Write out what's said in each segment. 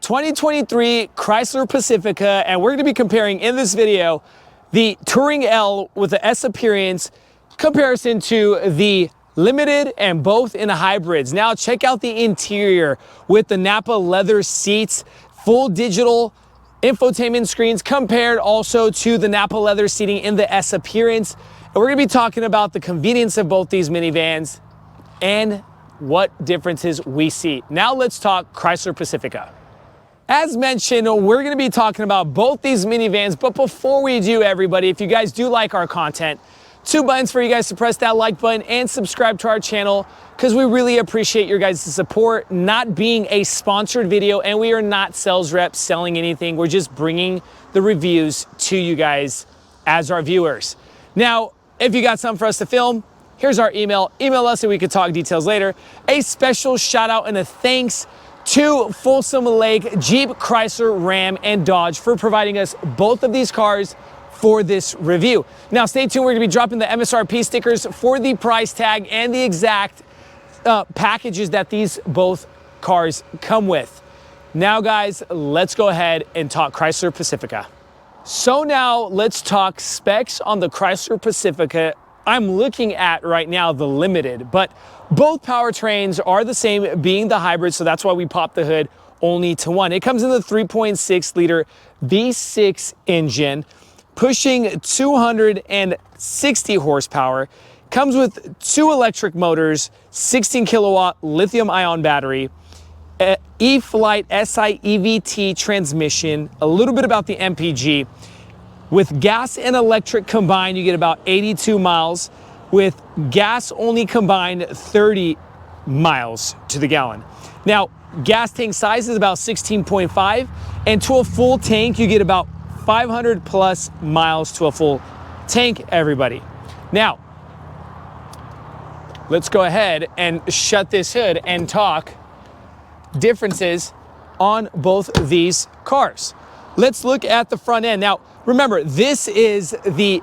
2023 Chrysler Pacifica, and we're going to be comparing in this video the Touring L with the S Appearance comparison to the Limited, and both in hybrids. Now check out the interior with the Napa leather seats, full digital infotainment screens compared also to the Napa leather seating in the S Appearance. And we're going to be talking about the convenience of both these minivans and what differences we see. Now let's talk Chrysler Pacifica. As mentioned, we're going to be talking about both these minivans, but before we do, everybody, if you guys do like our content, 2 buttons for you guys to press that like button and subscribe to our channel, because we really appreciate your guys' support. Not being a sponsored video, and we are not sales reps selling anything. We're just bringing the reviews to you guys as our viewers. Now, if you got something for us to film, here's our email. Email us and we can talk details later. A special shout out and a thanks to Folsom Lake, Jeep, Chrysler, Ram, and Dodge for providing us both of these cars for this review. Now stay tuned, we're gonna be dropping the MSRP stickers for the price tag and the exact packages that these both cars come with. Now guys, let's go ahead and talk Chrysler Pacifica. So now let's talk specs on the Chrysler Pacifica. I'm looking at right now the Limited, but both powertrains are the same, being the hybrid, so that's why we popped the hood only to one. It comes in the 3.6 liter V6 engine, pushing 260 horsepower, comes with 2 electric motors, 16 kilowatt lithium ion battery, eFlight SI EVT transmission, a little bit about the MPG. With gas and electric combined, you get about 82 miles. With gas only combined, 30 miles to the gallon. Now, gas tank size is about 16.5, and to a full tank, you get about 500 plus miles to a full tank, everybody. Now, let's go ahead and shut this hood and talk differences on both these cars. Let's look at the front end. Now, remember, this is the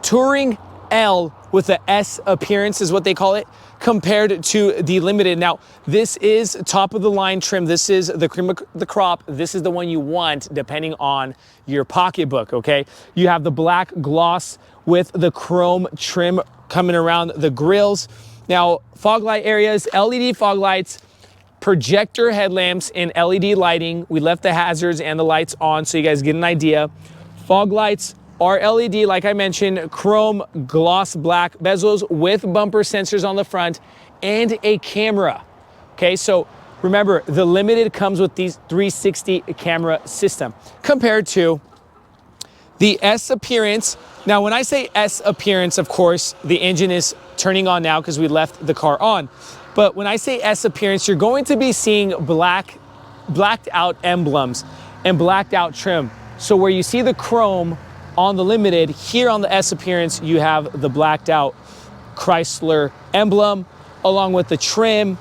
Touring L with the S Appearance is what they call it, compared to the Limited. Now, this is top of the line trim. This is the cream of the crop. This is the one you want depending on your pocketbook, okay? You have the black gloss with the chrome trim coming around the grills. Now, fog light areas, LED fog lights, projector headlamps in LED lighting. We left the hazards and the lights on so you guys get an idea. Fog lights are LED, like I mentioned, chrome gloss black bezels with bumper sensors on the front and a camera. Okay, so remember, the Limited comes with these 360 camera system compared to the S Appearance. Now, when I say S Appearance, of course, the engine is turning on now because we left the car on. But when I say S Appearance, you're going to be seeing blacked out emblems and blacked out trim. So where you see the chrome on the Limited, here on the S Appearance, you have the blacked out Chrysler emblem along with the trim.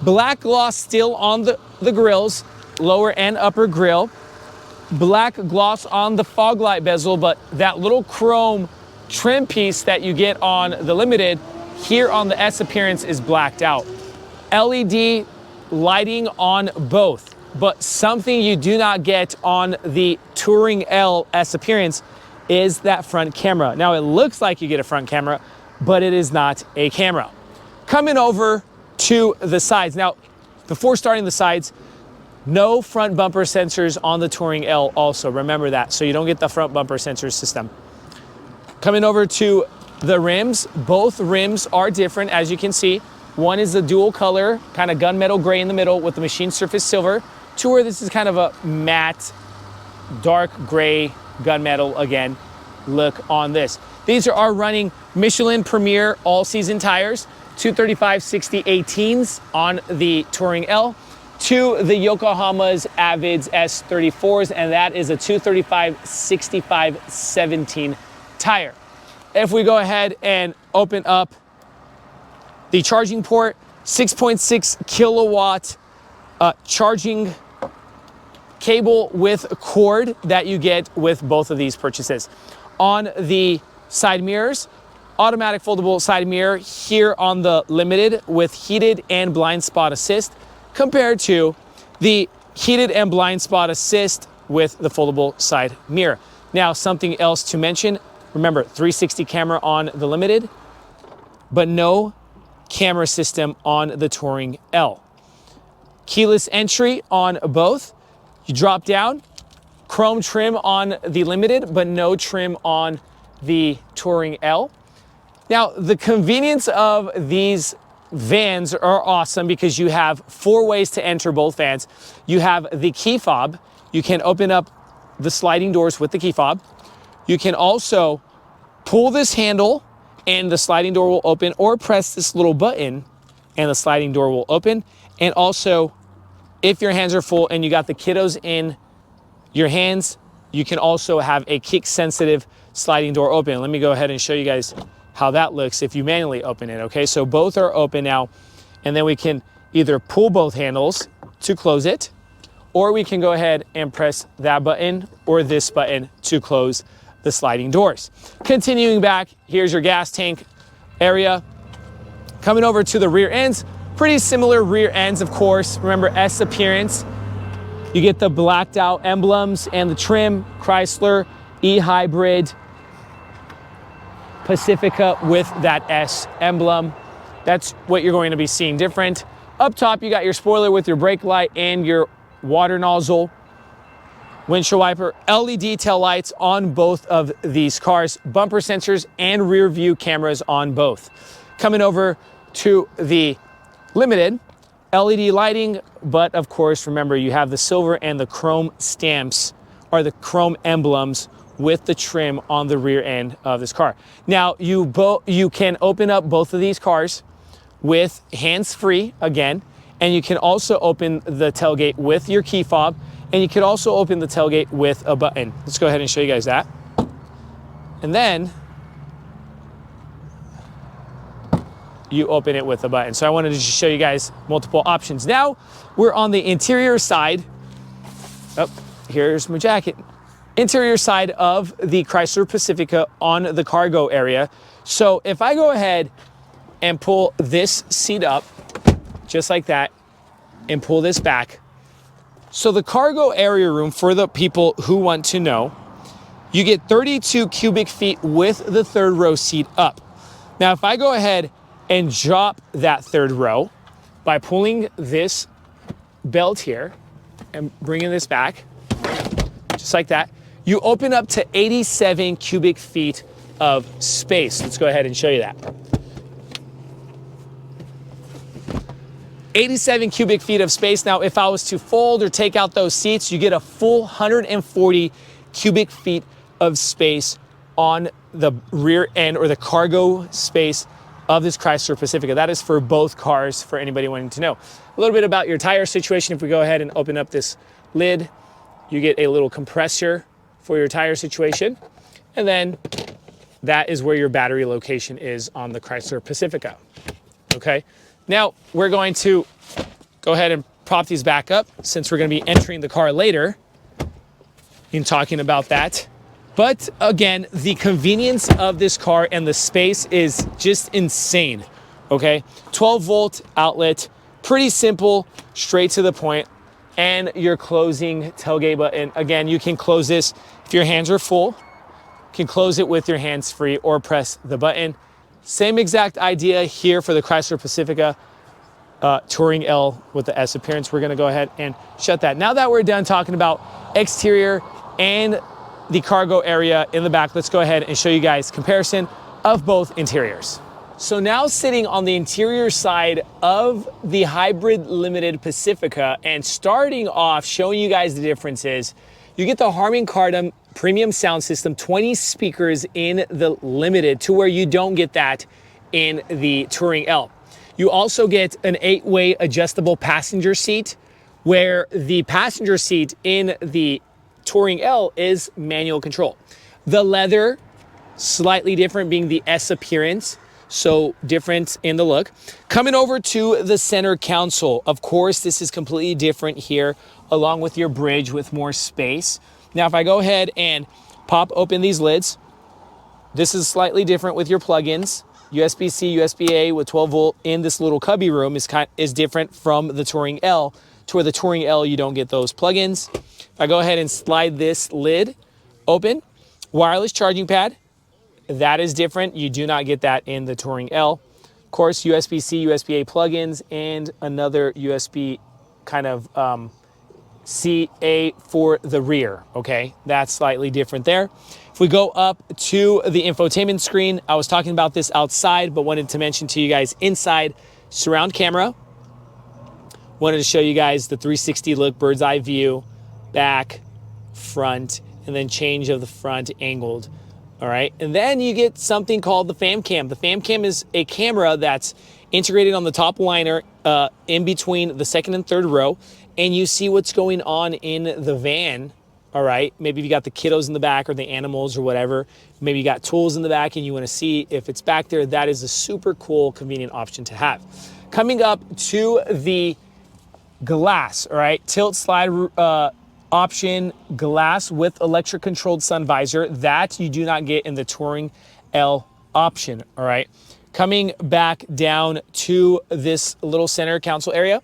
Black gloss still on the grills, lower and upper grill. Black gloss on the fog light bezel, but that little chrome trim piece that you get on the Limited, here on the S Appearance is blacked out. LED lighting on both, but something you do not get on the Touring L S Appearance is that front camera. Now, it looks like you get a front camera, but it is not a camera. Coming over to the sides. Now, before starting the sides, no front bumper sensors on the Touring L also. Remember that, so you don't get the front bumper sensor system. Coming over to the rims, both rims are different, as you can see. One is the dual color, kind of gunmetal gray in the middle with the machine surface silver. To where this is kind of a matte, dark gray gunmetal again look on this. These are running Michelin Premier all-season tires, 235/60 18s on the Touring L, to the Yokohama's Avids S34s, and that is a 235/65 17 tire. If we go ahead and open up the charging port, 6.6 kilowatt charging cable with cord that you get with both of these purchases. On the side mirrors, automatic foldable side mirror here on the Limited with heated and blind spot assist, compared to the heated and blind spot assist with the foldable side mirror. Now, something else to mention, remember 360 camera on the Limited, but no camera system on the Touring L. Keyless entry on both. You drop down, chrome trim on the Limited, but no trim on the Touring L. Now, the convenience of these vans are awesome because you have 4 ways to enter both vans. You have the key fob. You can open up the sliding doors with the key fob. You can also pull this handle and the sliding door will open, or press this little button and the sliding door will open. And also, if your hands are full and you got the kiddos in your hands, you can also have a kick sensitive sliding door open. Let me go ahead and show you guys how that looks if you manually open it, okay? So both are open now, and then we can either pull both handles to close it, or we can go ahead and press that button or this button to close the sliding doors. Continuing back, here's your gas tank area. Coming over to the rear ends, pretty similar rear ends, of course. Remember, S appearance. You get the blacked out emblems and the trim, Chrysler, eHybrid, Pacifica with that S emblem. That's what you're going to be seeing different. Up top, you got your spoiler with your brake light and your water nozzle, windshield wiper, LED tail lights on both of these cars, bumper sensors and rear view cameras on both. Coming over to the Limited, LED lighting, but of course, remember, you have the silver and the chrome stamps, or the chrome emblems with the trim on the rear end of this car. Now, you can open up both of these cars with hands-free again, and you can also open the tailgate with your key fob, and you can also open the tailgate with a button. Let's go ahead and show you guys that. And then you open it with a button. So I wanted to just show you guys multiple options. Now we're on the interior side. Oh, here's my jacket. Interior side of the Chrysler Pacifica on the cargo area. So if I go ahead and pull this seat up, just like that, and pull this back. So the cargo area room, for the people who want to know, you get 32 cubic feet with the third row seat up. Now, if I go ahead and drop that third row by pulling this belt here and bringing this back, just like that, you open up to 87 cubic feet of space. Let's go ahead and show you that. 87 cubic feet of space. Now, if I was to fold or take out those seats, you get a full 140 cubic feet of space on the rear end, or the cargo space of this Chrysler Pacifica. That is for both cars, for anybody wanting to know. A little bit about your tire situation. If we go ahead and open up this lid, you get a little compressor for your tire situation. And then that is where your battery location is on the Chrysler Pacifica. Okay. Now we're going to go ahead and prop these back up, since we're going to be entering the car later in talking about that. But again, the convenience of this car and the space is just insane. Okay. 12-volt outlet, pretty simple, straight to the point. And your closing tailgate button. Again, you can close this if your hands are full. You can close it with your hands free or press the button. Same exact idea here for the Chrysler Pacifica Touring L with the S appearance. We're gonna go ahead and shut that. Now that we're done talking about exterior and the cargo area in the back, let's go ahead and show you guys comparison of both interiors. So now sitting on the interior side of the Hybrid Limited Pacifica, and starting off showing you guys the differences, you get the Harman Kardon premium sound system, 20 speakers in the Limited, to where you don't get that in the Touring L. You also get an 8-way adjustable passenger seat, where the passenger seat in the Touring L is manual control. The leather, slightly different, being the S appearance, so different in the look. Coming over to the center console, of course, this is completely different here, along with your bridge with more space. Now, if I go ahead and pop open these lids, this is slightly different with your plugins. USB-C, USB-A with 12-volt in this little cubby room is different from the Touring L. to where the Touring L, you don't get those plugins. If I go ahead and slide this lid open, wireless charging pad, that is different. You do not get that in the Touring L. Of course, USB-C, USB-A plugins, and another USB kind of C-A for the rear, okay? That's slightly different there. If we go up to the infotainment screen, I was talking about this outside, but wanted to mention to you guys inside, surround camera. Wanted to show you guys the 360 look, bird's eye view, back, front, and then change of the front angled. All right, and then you get something called the fam cam. The fam cam is a camera that's integrated on the top liner in between the second and third row, and you see what's going on in the van. All right, maybe you got the kiddos in the back or the animals or whatever. Maybe you got tools in the back and you want to see if it's back there. That is a super cool, convenient option to have. Coming up to the glass, all right, tilt slide option glass with electric controlled sun visor that you do not get in the Touring L option. All right, coming back down to this little center console area,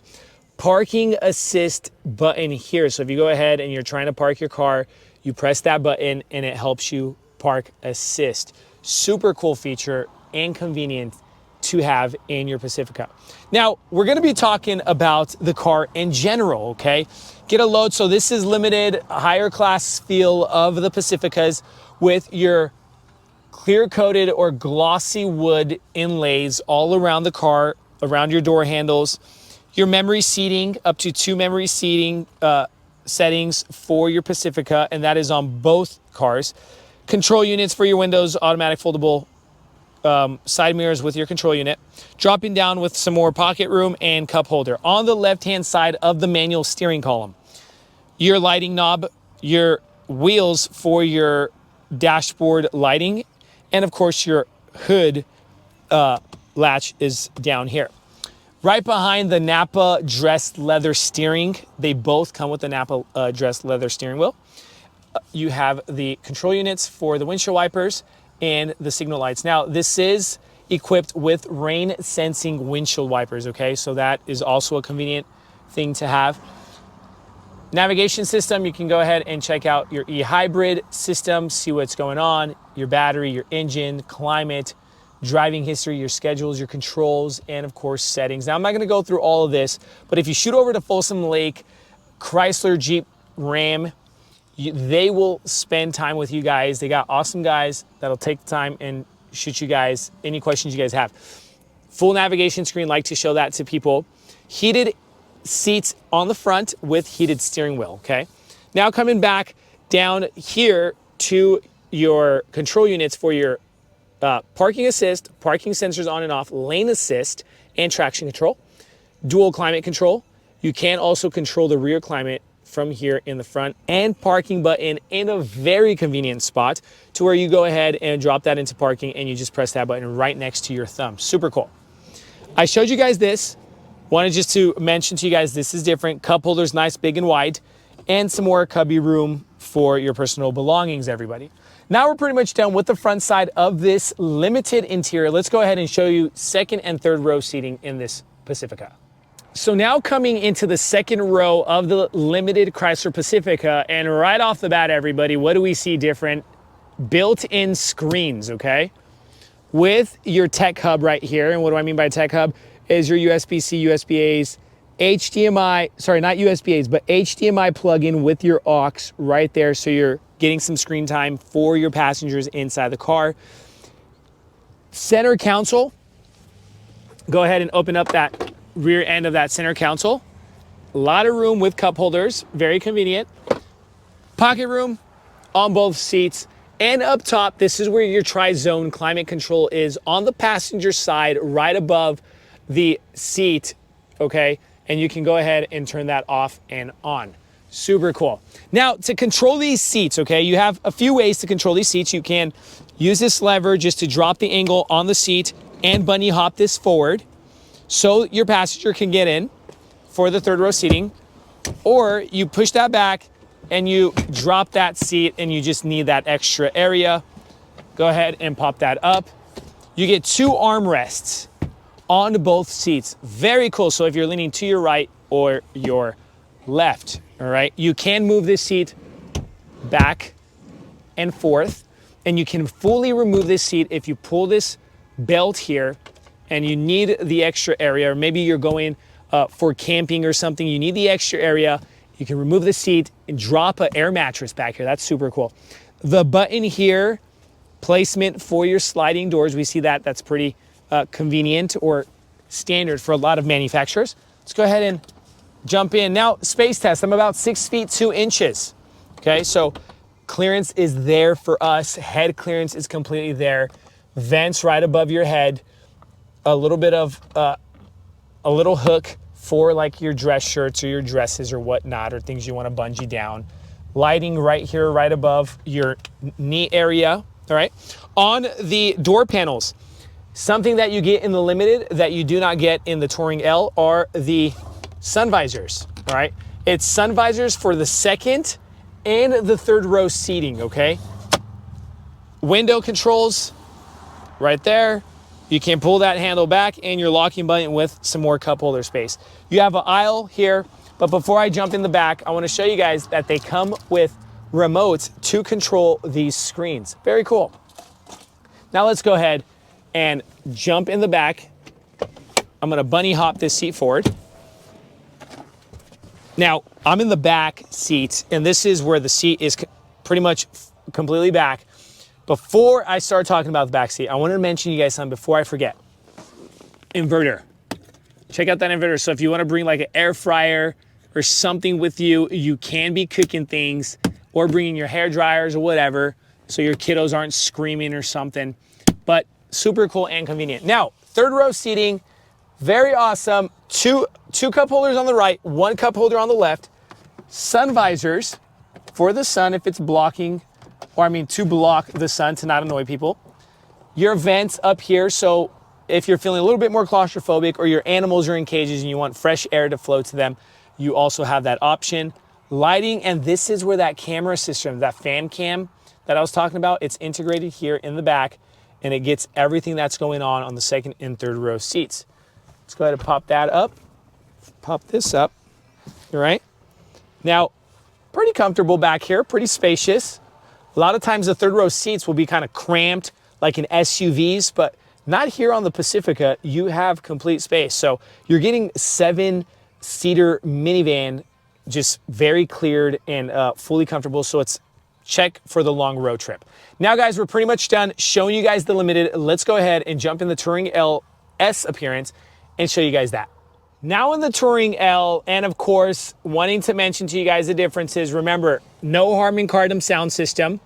parking assist button here. So if you go ahead and you're trying to park your car, you press that button and it helps you park assist. Super cool feature and convenient to have in your Pacifica. Now, we're gonna be talking about the car in general, okay? Get a load. So this is limited, higher class feel of the Pacificas with your clear coated or glossy wood inlays all around the car, around your door handles, your memory seating, up to 2 memory seating settings for your Pacifica, and that is on both cars. Control units for your windows, automatic foldable side mirrors with your control unit, dropping down with some more pocket room and cup holder. On the left-hand side of the manual steering column, your lighting knob, your wheels for your dashboard lighting, and of course your hood latch is down here. Right behind the Napa dressed leather steering, they both come with the Napa dressed leather steering wheel. You have the control units for the windshield wipers and the signal lights. Now, this is equipped with rain sensing windshield wipers, okay? So that is also a convenient thing to have. Navigation system, you can go ahead and check out your eHybrid system, see what's going on, your battery, your engine, climate, driving history, your schedules, your controls, and of course settings. Now, I'm not gonna go through all of this, but if you shoot over to Folsom Lake, Chrysler, Jeep, Ram, they will spend time with you guys. They got awesome guys that'll take the time and shoot you guys any questions you guys have. Full navigation screen, like to show that to people. Heated seats on the front with heated steering wheel, okay? Now coming back down here to your control units for your parking assist, parking sensors on and off, lane assist, and traction control. Dual climate control. You can also control the rear climate from here in the front, and parking button in a very convenient spot to where you go ahead and drop that into parking and you just press that button right next to your thumb. Super cool. I showed you guys this. Wanted just to mention to you guys, this is different. Cup holders, nice, big and wide, and some more cubby room for your personal belongings, everybody. Now we're pretty much done with the front side of this limited interior. Let's go ahead and show you second and third row seating in this Pacifica. So now coming into the second row of the limited Chrysler Pacifica, and right off the bat, everybody, what do we see different? Built-in screens, okay? With your tech hub right here, and what do I mean by tech hub? Is your USB-C, USB-A's, HDMI, sorry, not USB-A's, but HDMI plug-in with your aux right there, so you're getting some screen time for your passengers inside the car. Center console, go ahead and open up that rear end of that center console. A lot of room with cup holders, very convenient. Pocket room on both seats. And up top, this is where your tri-zone climate control is on the passenger side, right above the seat, okay? And you can go ahead and turn that off and on. Super cool. Now, to control these seats, okay, you have a few ways to control these seats. You can use this lever just to drop the angle on the seat and bunny hop this forward, so your passenger can get in for the third row seating, or you push that back and you drop that seat and you just need that extra area. Go ahead and pop that up. You get 2 armrests on both seats. Very cool. So if you're leaning to your right or your left, all right? You can move this seat back and forth, and you can fully remove this seat if you pull this belt here and you need the extra area, or maybe you're going for camping or something, you need the extra area. You can remove the seat and drop an air mattress back here. That's super cool. The button here, placement for your sliding doors, we see that. That's pretty convenient or standard for a lot of manufacturers. Let's go ahead and jump in. Now, space test. I'm about 6 feet 2 inches. Okay, so clearance is there for us. Head clearance is completely there. Vents right above your head. A little bit of a little hook for like your dress shirts or your dresses or whatnot, or things you want to bungee down. Lighting right here, right above your knee area. All right. On the door panels, something that you get in the Limited that you do not get in the Touring L are the sun visors. All right. It's sun visors for the second and the third row seating. Okay. Window controls right there. You can pull that handle back and your locking button with some more cup holder space. You have an aisle here, but before I jump in the back, I want to show you guys that they come with remotes to control these screens. Very cool. Now let's go ahead and jump in the back. I'm going to bunny hop this seat forward. Now, I'm in the back seat, and this is where the seat is pretty much completely back. Before I start talking about the back seat, I wanted to mention you guys something before I forget. Inverter. Check out that inverter. So if you want to bring like an air fryer or something with you, you can be cooking things, or bringing your hair dryers or whatever, so your kiddos aren't screaming or something. But super cool and convenient. Now, third row seating, very awesome. Two cup holders on the right, 1 cup holder on the left. Sun visors for the sun if it's blocking, or I mean to block the sun, to not annoy people. Your vents up here, so if you're feeling a little bit more claustrophobic, or your animals are in cages and you want fresh air to flow to them, you also have that option. Lighting, and this is where that camera system, that fan cam that I was talking about, it's integrated here in the back, and it gets everything that's going on the second and third row seats. Let's go ahead and pop that up. Pop this up, all right? Now, pretty comfortable back here, pretty spacious. A lot of times the third row seats will be kind of cramped like in SUVs, but not here on the Pacifica. You have complete space. So you're getting 7-seater minivan, just very cleared and fully comfortable. So it's check for the long road trip. Now guys, we're pretty much done showing you guys the Limited. Let's go ahead and jump in the Touring L S appearance and show you guys that. Now in the Touring L, and of course, wanting to mention to you guys the differences, remember, no Harman Kardon sound system.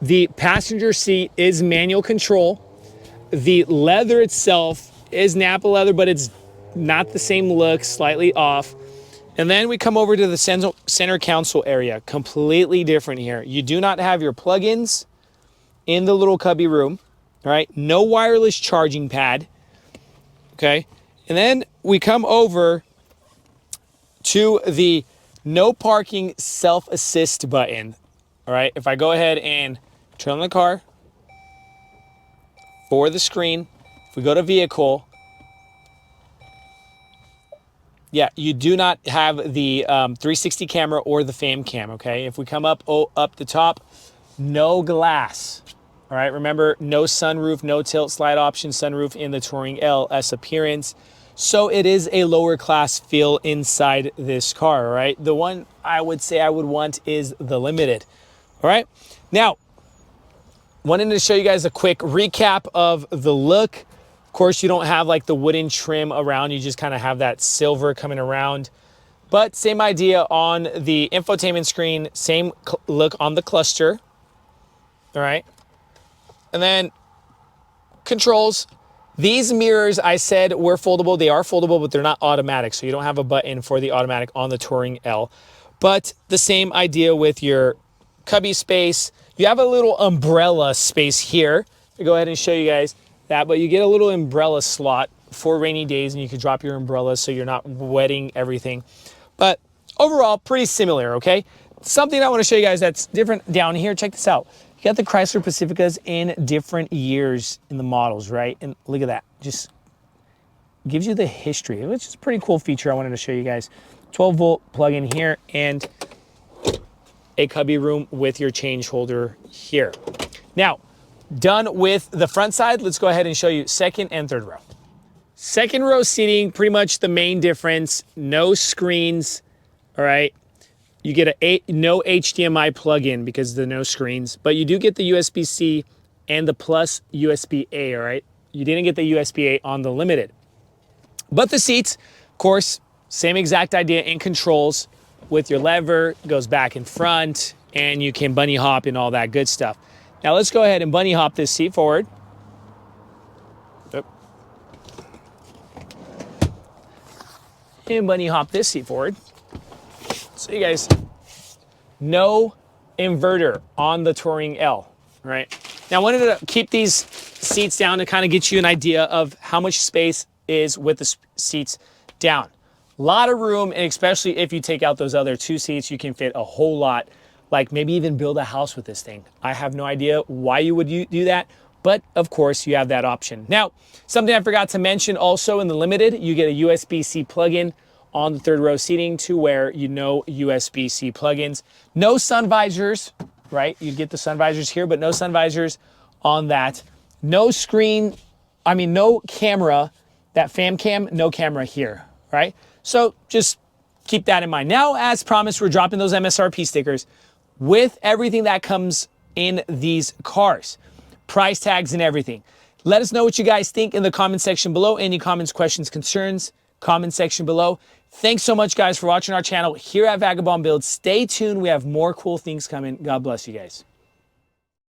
The passenger seat is manual control. The leather itself is Napa leather, but it's not the same look, slightly off. And then we come over to the center console area, completely different here. You do not have your plugins in the little cubby room, all right? No wireless charging pad, okay? And then we come over to the no parking self-assist button, all right? If I go ahead and turn on the car for the screen, if we go to vehicle, yeah, you do not have the 360 camera or the fam cam, okay? If we come up the top, no glass, all right? Remember, no sunroof, no tilt slide option sunroof in the Touring LS appearance. So it is a lower class feel inside this car, all right? The one I would say I would want is the Limited, all right? Now, wanted to show you guys a quick recap of the look. Of course, you don't have like the wooden trim around. You just kind of have that silver coming around. But same idea on the infotainment screen, same look on the cluster, all right? And then controls. These mirrors, I said, were foldable. They are foldable, but they're not automatic, so you don't have a button for the automatic on the Touring L. But the same idea with your cubby space. You have a little umbrella space here. I'll go ahead and show you guys that, but you get a little umbrella slot for rainy days, and you can drop your umbrella so you're not wetting everything. But overall, pretty similar, okay? Something I want to show you guys that's different down here, check this out. You got the Chrysler Pacificas in different years in the models, right? And look at that, just gives you the history, which is a pretty cool feature I wanted to show you guys. 12-volt plug-in here, and a cubby room with your change holder here. Now, done with the front side, let's go ahead and show you second and third row. Second row seating, pretty much the main difference, no screens, all right? You get no HDMI plug-in because of the no screens, but you do get the USB-C and the plus USB-A, all right? You didn't get the USB-A on the Limited. But the seats, of course, same exact idea in controls with your lever, goes back and front, and you can bunny hop and all that good stuff. Now let's go ahead and bunny hop this seat forward. And bunny hop this seat forward. So you guys, no inverter on the Touring L, right? Now I wanted to keep these seats down to kind of get you an idea of how much space is with the seats down. A lot of room, and especially if you take out those other two seats, you can fit a whole lot, like maybe even build a house with this thing. I have no idea why you would do that, but of course you have that option. Now, something I forgot to mention also in the Limited, you get a USB-C plug-in on the third row seating to where you know USB-C plugins. No sun visors, right? You get the sun visors here, but no sun visors on that. No screen, no camera, that fam cam, no camera here, right? So just keep that in mind. Now, as promised, we're dropping those MSRP stickers with everything that comes in these cars, price tags and everything. Let us know what you guys think in the comment section below. Any comments, questions, concerns, comment section below. Thanks so much, guys, for watching our channel here at Vagabond Builds. Stay tuned. We have more cool things coming. God bless you guys.